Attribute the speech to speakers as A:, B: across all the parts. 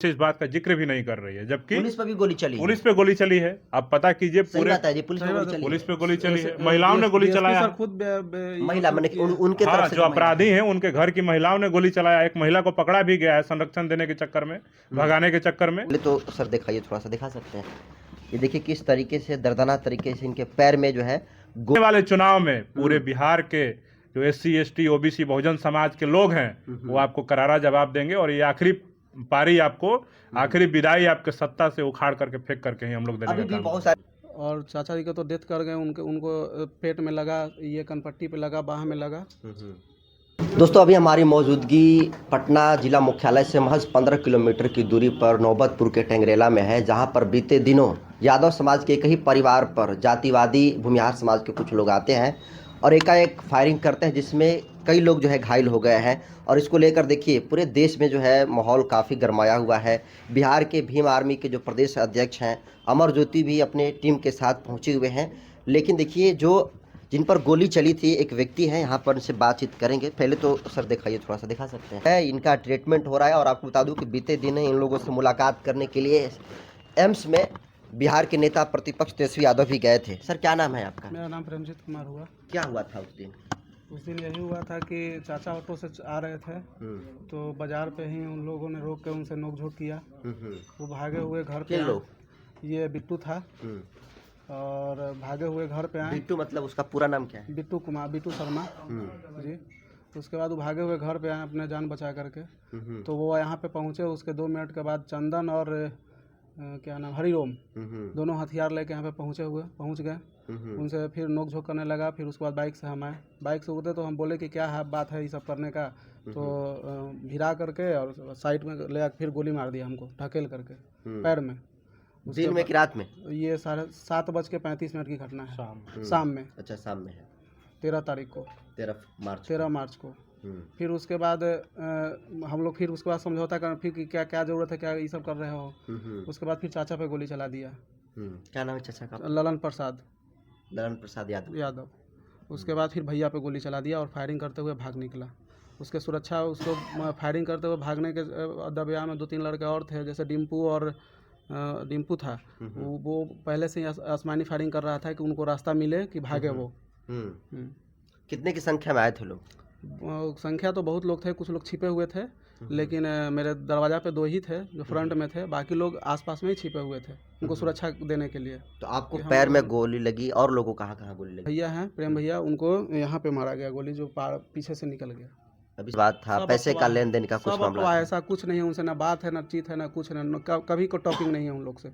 A: इस बात का जिक्र भी नहीं कर रही है, जबकि
B: पुलिस पर भी गोली चली है।
A: पुलिस पे गोली चली है। आप पता कीजिए
B: सही
A: पूरे
B: बात है जी, पुलिस पे गोली चली
A: पुलिस
B: है।
A: पे गोली चली है, महिलाओं ने गोली चलाया है।
B: महिला मैंने उनके
A: हाँ,
B: तरफ से
A: जो अपराधी हैं उनके घर की महिलाओं ने गोली चलाया। एक महिला को पकड़ा भी गया है संरक्षण देने के चक्कर में, भगाने के चक्कर में।
B: तो सर दिखाइए, थोड़ा सा दिखा सकते हैं। ये देखिए किस तरीके से दर्दनाक तरीके से इनके पैर में जो है
A: आने वाले चुनाव में पूरे बिहार के जो SC ST OBC Bahujan Samaj के लोग हैं वो आपको करारा जवाब देंगे, और ये आखिरी पारी आपको, आखिरी विदाई आपके सत्ता से उखाड़ करके फेंक करके ही हम लोग देने
B: अभी
A: का
B: भी
A: काम
B: बहुत सारे।
C: और चाचा जी का तो डेथ कर गए, उनको पेट में लगा, ये कनपट्टी पे लगा, बाह में लगा।
B: दोस्तों अभी हमारी मौजूदगी पटना जिला मुख्यालय से महज 15 किलोमीटर की दूरी पर नौबतपुर के टेंगरेला में है, जहां पर बीते दिनों यादव समाज के एक ही परिवार पर जातिवादी भूमिहार समाज के कुछ लोग आते हैं और एकाएक फायरिंग करते हैं, जिसमें कई लोग जो है घायल हो गए हैं। और इसको लेकर देखिए पूरे देश में जो है माहौल काफ़ी गरमाया हुआ है। बिहार के भीम आर्मी के जो प्रदेश अध्यक्ष हैं अमर ज्योति भी अपने टीम के साथ पहुंचे हुए हैं। लेकिन देखिए जो जिन पर गोली चली थी एक व्यक्ति है, यहाँ पर इनसे बातचीत करेंगे। पहले तो सर दिखाइए, थोड़ा सा दिखा सकते हैं। इनका ट्रीटमेंट हो रहा है और आपको बता दूं कि बीते दिन इन लोगों से मुलाकात करने के लिए एम्स में बिहार के नेता प्रतिपक्ष तेजस्वी यादव भी गए थे। सर क्या नाम है आपका?
C: मेरा नाम प्रेमजीत कुमार हुआ।
B: क्या हुआ था उस दिन?
C: उस दिन यही हुआ था कि चाचा ऑटो से आ रहे थे तो बाजार पे ही उन लोगों ने रोक के उनसे नोकझोंक किया। वो भागे हुए घर पे।
B: किन लोग?
C: ये बिट्टू था और भागे हुए घर पे आए।
B: बिट्टू मतलब उसका पूरा नाम क्या है?
C: बिट्टू कुमार, बिट्टू शर्मा जी। उसके बाद वो भागे हुए घर पे आए अपने जान बचा करके। तो वो यहाँ पे पहुँचे, उसके 2 मिनट के बाद चंदन और क्या नाम, हरिओम, दोनों हथियार लेके यहाँ पे पहुँच गए। उनसे फिर नोकझोंक करने लगा। फिर उसके बाद बाइक से हम आए, बाइक से उतरे तो हम बोले कि क्या है बात है ये सब करने का। तो भिरा करके और साइड में ले आकर फिर गोली मार दिया हमको, ढकेल करके पैर में।
B: दिन में कि रात में?
C: ये 7:35 की घटना है, शाम में।
B: अच्छा, शाम में है।
C: 13 तारीख को,
B: 13
C: मार्च को। फिर उसके बाद हम लोग फिर उसके बाद समझौता कर, फिर कि क्या क्या जरूरत है, क्या ये सब कर रहे हो। उसके बाद फिर चाचा पे गोली चला दिया।
B: क्या नाम है चाचा का?
C: ललन प्रसाद
B: यादव।
C: उसके बाद फिर भैया पे गोली चला दिया और फायरिंग करते हुए भाग निकला। उसके सुरक्षा, उसको फायरिंग करते हुए भागने के दरमियान में 2-3 लड़के और थे, जैसे डिम्पू था। वो पहले से ही आसमानी फायरिंग कर रहा था कि उनको रास्ता मिले कि भागे वो।
B: कितने की संख्या में आए थे लोग?
C: संख्या तो बहुत लोग थे, कुछ लोग छिपे हुए थे, लेकिन मेरे दरवाजा पे 2 ही थे जो फ्रंट में थे, बाकी लोग आसपास में ही छिपे हुए थे उनको सुरक्षा देने के लिए।
B: तो आपको पैर में गोली लगी और लोगों कहाँ कहाँ गोली लगी?
C: भैया हैं, प्रेम भैया, उनको यहाँ पे मारा गया गोली, जो पीछे से निकल गया।
B: अभी बात था पैसे का लेन देन का कुछ मामला था?
C: ऐसा कुछ नहीं है उनसे, ना बात है, ना चीत है, ना कुछ है, कभी को टॉकिंग नहीं है उन लोग से,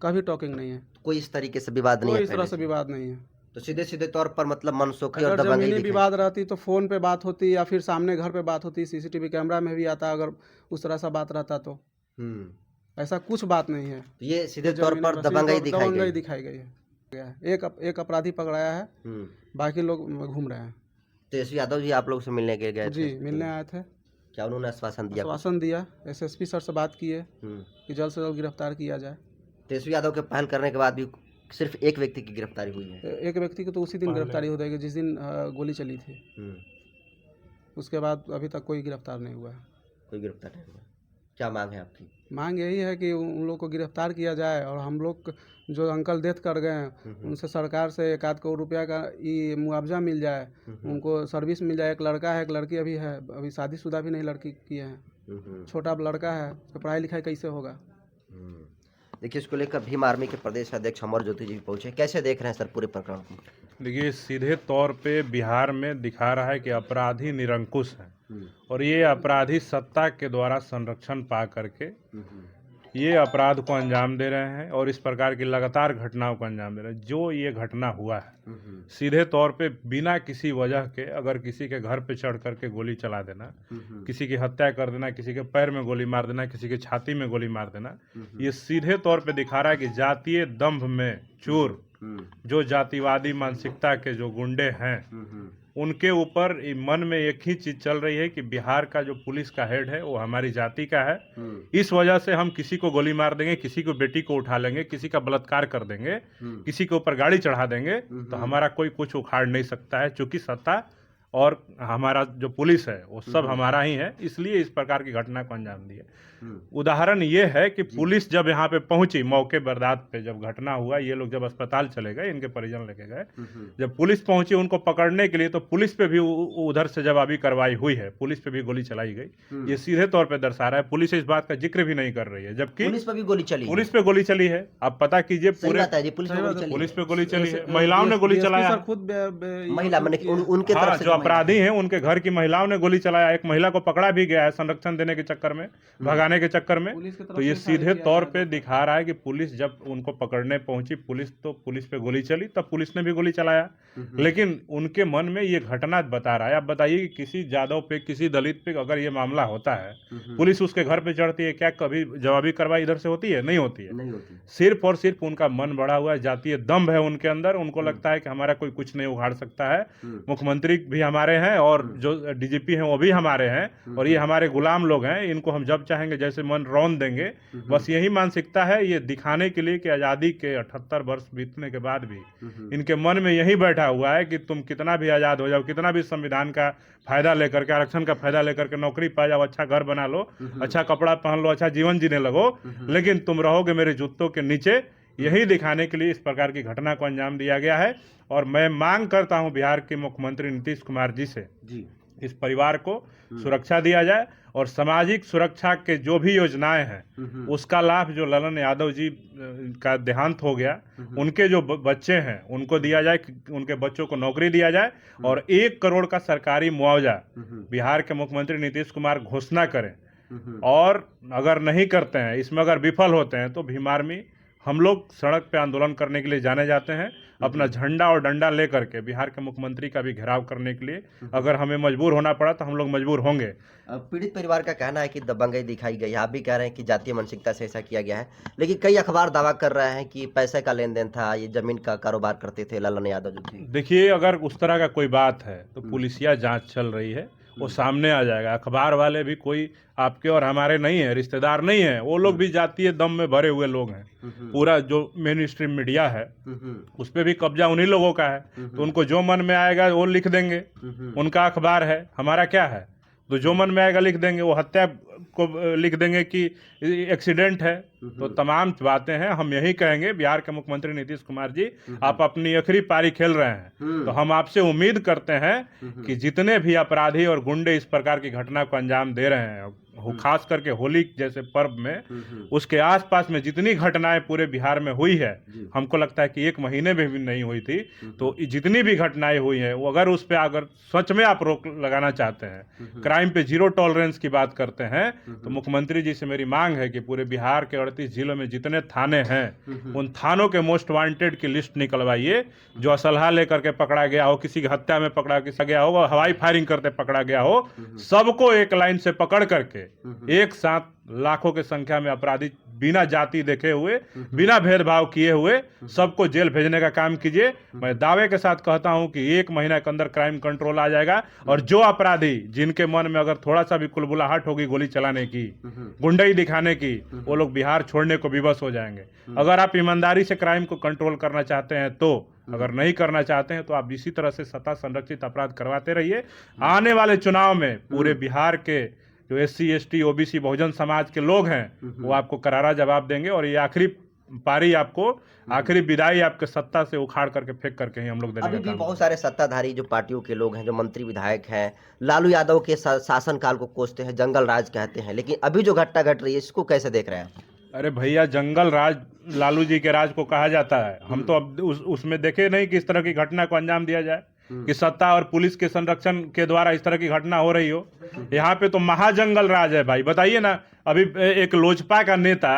C: कभी टॉकिंग नहीं है।
B: कोई इस तरीके से विवाद नहीं है?
C: कोई इस तरह से विवाद नहीं है।
B: तो सीधे सीधे तौर पर मतलब मनसुखी और
C: अगर
B: दबंगई
C: जमीनी
B: दिखाई।
C: विवाद रहती तो फोन पे बात होती या फिर सामने घर पे बात होती, CCTV कैमरा में भी आता। अगर उस तरह सा बात रहता तो ऐसा कुछ बात नहीं है।
B: ये सीधे तौर पर दबंगई
C: दिखाई गई है। एक अपराधी पकड़ाया है, बाकी लोग घूम रहे हैं।
B: तेजस्वी यादव जी आप लोग से मिलने के गए थे?
C: जी, मिलने आए थे।
B: क्या उन्होंने आश्वासन दिया?
C: SSP सर से बात किए कि जल्द से जल्द गिरफ्तार किया जाए।
B: तेजस्वी यादव के पहल करने के बाद भी सिर्फ एक व्यक्ति की गिरफ्तारी हुई है।
C: एक व्यक्ति की तो उसी दिन गिरफ्तारी हो जाएगी जिस दिन गोली चली थी। उसके बाद अभी तक कोई गिरफ्तार नहीं हुआ है।
B: कोई गिरफ्तार नहीं हुआ। क्या मांग है आपकी?
C: मांग यही है कि उन लोग को गिरफ्तार किया जाए और हम लोग जो अंकल डेथ कर गए हैं उनसे सरकार से 1-8 करोड़ रुपया का ये मुआवजा मिल जाए, उनको सर्विस मिल जाए। एक लड़का है, एक लड़की अभी है, अभी शादीशुदा भी नहीं लड़की किए हैं, छोटा लड़का है, तो पढ़ाई लिखाई कैसे होगा।
B: देखिए इसको लेकर भीम आर्मी के प्रदेश अध्यक्ष अमर ज्योति जी पहुंचे, कैसे देख रहे हैं सर पूरे प्रकरण को?
A: देखिए सीधे तौर पे बिहार में दिखा रहा है कि अपराधी निरंकुश है और ये अपराधी सत्ता के द्वारा संरक्षण पा करके ये अपराध को अंजाम दे रहे हैं और इस प्रकार की लगातार घटनाओं को अंजाम दे रहे हैं। जो ये घटना हुआ है सीधे तौर पे बिना किसी वजह के अगर किसी के घर पे चढ़ करके गोली चला देना, किसी की हत्या कर देना, किसी के पैर में गोली मार देना, किसी की छाती में गोली मार देना, ये सीधे तौर पे दिखा रहा है कि जातीय दंभ में चूर जो जातिवादी मानसिकता के जो गुंडे हैं उनके ऊपर मन में एक ही चीज चल रही है कि बिहार का जो पुलिस का हेड है वो हमारी जाति का है, इस वजह से हम किसी को गोली मार देंगे, किसी को बेटी को उठा लेंगे, किसी का बलात्कार कर देंगे, किसी के ऊपर गाड़ी चढ़ा देंगे तो हमारा कोई कुछ उखाड़ नहीं सकता है, चूंकि सत्ता और हमारा जो पुलिस है वो सब हमारा ही है, इसलिए इस प्रकार की घटना को अंजाम दिए। उदाहरण ये है कि पुलिस जब यहाँ पे पहुंची मौके बर्दात पे, जब घटना हुआ, ये लोग जब अस्पताल चले गए, इनके परिजन लेके गए, जब पुलिस पहुंची उनको पकड़ने के लिए, तो पुलिस पे भी उधर से जवाबी कार्रवाई हुई है, पुलिस पे भी गोली चलाई गई। ये सीधे तौर पे दर्शा रहा है, पुलिस इस बात का जिक्र भी नहीं कर रही है, जबकि
B: पुलिस पर भी गोली चली है।
A: पुलिस पे गोली चली है। आप पता कीजिए,
B: सही
A: पूरे
B: बात है जी, पुलिस पर गोली चली
A: पुलिस
B: है।
A: पे गोली चली है, महिलाओं ने गोली चलाया,
C: सर खुद
B: महिला मैंने उनके
A: हाँ,
B: तरफ से
A: जो अपराधी हैं उनके घर की महिलाओं ने गोली चलाया, एक महिला को पकड़ा भी गया है संरक्षण देने के चक्कर में, भगाने के चक्कर में।
C: पुलिस की तरफ
A: तो ये
C: से
A: सीधे तौर पे दिखा रहा है कि पुलिस जब उनको पकड़ने पहुंची, पुलिस पे गोली चली, तब पुलिस ने भी गोली चलाया, लेकिन उनके मन में ये घटना बता रहा है। आप बताइए कि किसी जादव पे, किसी दलित पे अगर ये मामला होता है, पुलिस उसके घर पे चढ़ती है, क्या कभी जवाबी कार्रवाई इधर से होती है? नहीं होती है।
B: नहीं होती।
A: सिर्फ और सिर्फ उनका मन बढ़ा हुआ है, जातीय दम्भ है उनके अंदर, उनको लगता है कि हमारा कोई कुछ नहीं उखाड़ सकता है। मुख्यमंत्री भी हमारे हैं और जो डीजीपी हैं वो भी हमारे हैं, और ये हमारे गुलाम लोग हैं, इनको हम जब चाहेंगे जैसे मन रौंद देंगे। बस यही मानसिकता है, ये दिखाने के लिए कि आज़ादी के 78 वर्ष बीतने के बाद भी इनके मन में यही बैठा हुआ है कि तुम कितना भी आज़ाद हो जाओ, कितना भी संविधान का फायदा लेकर के, आरक्षण का फायदा लेकर के नौकरी पा जाओ, अच्छा घर बना लो, अच्छा कपड़ा पहन लो, अच्छा जीवन जीने लगो, लेकिन तुम रहोगे मेरे जूतों के नीचे। यही दिखाने के लिए इस प्रकार की घटना को अंजाम दिया गया है। और मैं मांग करता हूं बिहार के मुख्यमंत्री नीतीश कुमार जी से, इस परिवार को सुरक्षा दिया जाए, और सामाजिक सुरक्षा के जो भी योजनाएं हैं उसका लाभ, जो ललन यादव जी का देहांत हो गया, उनके जो बच्चे हैं उनको दिया जाए, उनके बच्चों को नौकरी दिया जाए, और 1 करोड़ का सरकारी मुआवजा बिहार के मुख्यमंत्री नीतीश कुमार घोषणा करें। और अगर नहीं करते हैं, इसमें अगर विफल होते हैं, तो भीम आर्मी, हम लोग सड़क पे आंदोलन करने के लिए जाने जाते हैं, अपना झंडा और डंडा लेकर के बिहार के मुख्यमंत्री का भी घेराव करने के लिए। अगर हमें मजबूर होना पड़ा तो हम लोग मजबूर होंगे।
B: पीड़ित परिवार का कहना है कि दबंगई दिखाई गई है, आप भी कह रहे हैं कि जातीय मानसिकता से ऐसा किया गया है, लेकिन कई अखबार दावा कर रहे हैं कि पैसे का लेन देन था, ये जमीन का कारोबार करते थे ललन यादव जो थे।
A: देखिए, अगर उस तरह का कोई बात है तो पुलिसिया जांच चल रही है, वो सामने आ जाएगा। अखबार वाले भी कोई आपके और हमारे नहीं है, रिश्तेदार नहीं है, वो लोग भी जातीय दम में भरे हुए लोग हैं। पूरा जो मेन स्ट्रीम मीडिया है उस पर भी कब्जा उन्हीं लोगों का है, तो उनको जो मन में आएगा वो लिख देंगे। उनका अखबार है, हमारा क्या है? तो जो मन में आएगा लिख देंगे। वो हत्या को लिख देंगे कि एक्सीडेंट है। तो तमाम बातें हैं। हम यही कहेंगे, बिहार के मुख्यमंत्री नीतीश कुमार जी, आप अपनी आखिरी पारी खेल रहे हैं, तो हम आपसे उम्मीद करते हैं कि जितने भी अपराधी और गुंडे इस प्रकार की घटना को अंजाम दे रहे हैं, खास करके होली जैसे पर्व में, उसके आसपास में जितनी घटनाएं पूरे बिहार में हुई है, हमको लगता है कि 1 महीने में भी नहीं हुई थी, तो जितनी भी घटनाएं हुई हैं, वो अगर उस पर अगर सच में आप रोक लगाना चाहते हैं, क्राइम पे 0 टॉलरेंस की बात करते हैं, तो मुख्यमंत्री जी से मेरी मांग है कि पूरे बिहार के 38 जिलों में जितने थाने हैं, उन थानों के मोस्ट वांटेड की लिस्ट निकलवाइए। जो असलहा लेकर के पकड़ा गया हो, किसी की हत्या में पकड़ा गया हो, हवाई फायरिंग करते पकड़ा गया हो, सबको एक लाइन से पकड़ करके एक साथ लाखों की संख्या में अपराधी बिना जाति देखे हुए, बिना भेदभाव किए हुए, सबको जेल भेजने का काम कीजिए। मैं दावे के साथ कहता हूं कि 1 महीना के अंदर क्राइम कंट्रोल आ जाएगा, और जो अपराधी जिनके मन में अगर थोड़ा सा भी कुलबुलाहट होगी गोली चलाने की, गुंडई दिखाने की, वो लोग बिहार छोड़ने को विवश हो जाएंगे। अगर आप ईमानदारी से क्राइम को कंट्रोल करना चाहते हैं तो, अगर नहीं करना चाहते हैं तो आप इसी तरह से सत्ता संरक्षित अपराध करवाते रहिए। आने वाले चुनाव में पूरे बिहार के जो SC ST OBC Bahujan Samaj के लोग हैं, वो आपको करारा जवाब देंगे, और ये आखिरी पारी, आपको आखिरी विदाई आपके सत्ता से उखाड़ करके फेंक करके ही हम लोग देने
B: अभी
A: का
B: भी
A: काम
B: बहुत सारे सत्ताधारी जो पार्टियों के लोग हैं, जो मंत्री विधायक हैं, लालू यादव के शासनकाल को कोसते हैं, जंगल राज कहते हैं, लेकिन अभी जो घटना घट रही है इसको कैसे देख रहे हैं?
A: अरे भैया, जंगल राज लालू जी के राज को कहा जाता है। हम तो अब उसमें देखे नहीं कि इस तरह की घटना को अंजाम दिया जाए, कि सत्ता और पुलिस के संरक्षण के द्वारा इस तरह की घटना हो रही हो। यहाँ पे तो महाजंगल राज है भाई। बताइए ना, अभी एक लोजपा का नेता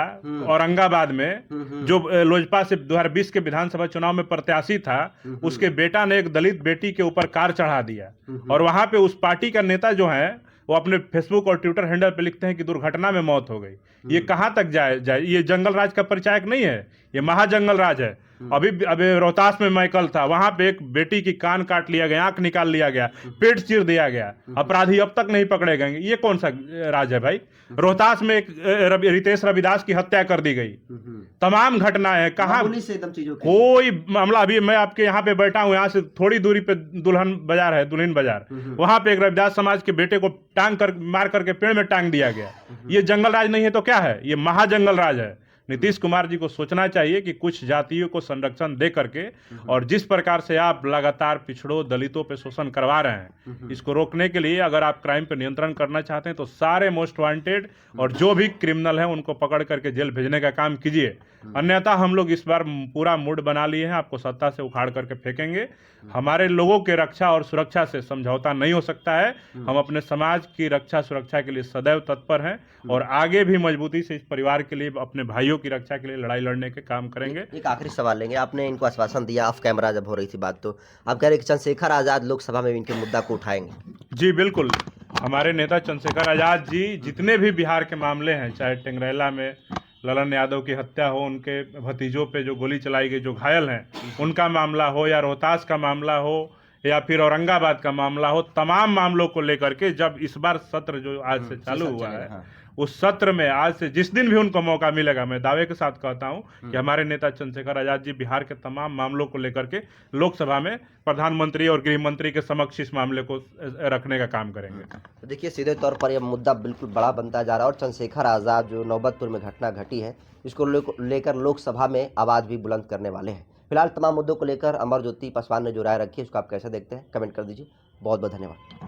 A: औरंगाबाद में, जो लोजपा से 2020 के विधानसभा चुनाव में प्रत्याशी था, उसके बेटा ने एक दलित बेटी के ऊपर कार चढ़ा दिया, और वहां पे उस पार्टी का नेता जो है वो अपने फेसबुक और ट्विटर हैंडल पे लिखते हैं कि दुर्घटना में मौत हो गई। ये कहां तक जाए? ये जंगल राज का परिचायक नहीं है, ये महाजंगल राज है। अभी रोहतास में मैं कल था, वहां पे एक बेटी की कान काट लिया गया, आंख निकाल लिया गया, पेट चीर दिया गया, अपराधी अब तक नहीं पकड़े गए। ये कौन सा राज है भाई? रोहतास में एक रितेश रविदास की हत्या कर दी गई। तमाम घटनाएं हैं, कहाँ
B: से एकदम चीजों
A: कोई मामला। अभी मैं आपके यहाँ पे बैठा हूँ, यहाँ से थोड़ी दूरी पे दुल्हन बाजार है, दुल्हन बाजार, वहां पे एक रविदास समाज के बेटे को मार करके पेड़ में टांग दिया गया। ये जंगल राज नहीं है तो क्या है? ये महाजंगल राज है। नीतीश कुमार जी को सोचना चाहिए कि कुछ जातियों को संरक्षण दे करके, और जिस प्रकार से आप लगातार पिछड़ों दलितों पे शोषण करवा रहे हैं, इसको रोकने के लिए अगर आप क्राइम पे नियंत्रण करना चाहते हैं तो सारे मोस्ट वांटेड और जो भी क्रिमिनल हैं उनको पकड़ करके जेल भेजने का काम कीजिए। अन्यथा हम लोग इस बार पूरा मूड बना लिए हैं, आपको सत्ता से उखाड़ करके फेंकेंगे। हमारे लोगों के रक्षा और सुरक्षा से समझौता नहीं हो सकता है। हम अपने समाज की रक्षा सुरक्षा के लिए सदैव तत्पर हैं और आगे भी मजबूती से इस परिवार के लिए, अपने भाइयों की रक्षा के लिए लड़ाई लड़ने के काम करेंगे।
B: एक आखिरी सवाल लेंगे। आपने इनको आश्वासन दिया ऑफ कैमरा जब हो रही थी बात, तो आप कह रहे कि चंद्रशेखर आजाद लोकसभा में इनके मुद्दा को उठाएंगे?
A: जी बिल्कुल, हमारे नेता चंद्रशेखर आजाद जी जितने भी बिहार के मामले हैं, चाहे टेंगरेला में ललन यादव की हत्या हो, उनके भतीजों पे जो गोली चलाई गई, जो घायल हैं, उनका मामला हो, या रोहतास का मामला हो, या फिर औरंगाबाद का मामला हो, तमाम मामलों को लेकर के जब इस बार सत्र जो आज से चालू हुआ है, उस सत्र में आज से जिस दिन भी उनको मौका मिलेगा, मैं दावे के साथ कहता हूं कि हमारे नेता चंद्रशेखर आजाद जी बिहार के तमाम मामलों को लेकर के लोकसभा में प्रधानमंत्री और गृह मंत्री के समक्ष इस मामले को रखने का काम करेंगे।
B: तो देखिए, सीधे तौर पर यह मुद्दा बिल्कुल बड़ा बनता जा रहा है और चंद्रशेखर आजाद जो नौबतपुर में घटना घटी है, इसको लेकर लोकसभा में आवाज़ भी बुलंद करने वाले हैं। फिलहाल तमाम मुद्दों को लेकर अमर ज्योति पासवान ने जो राय रखी है उसको आप कैसे देखते हैं, कमेंट कर दीजिए। बहुत बहुत धन्यवाद।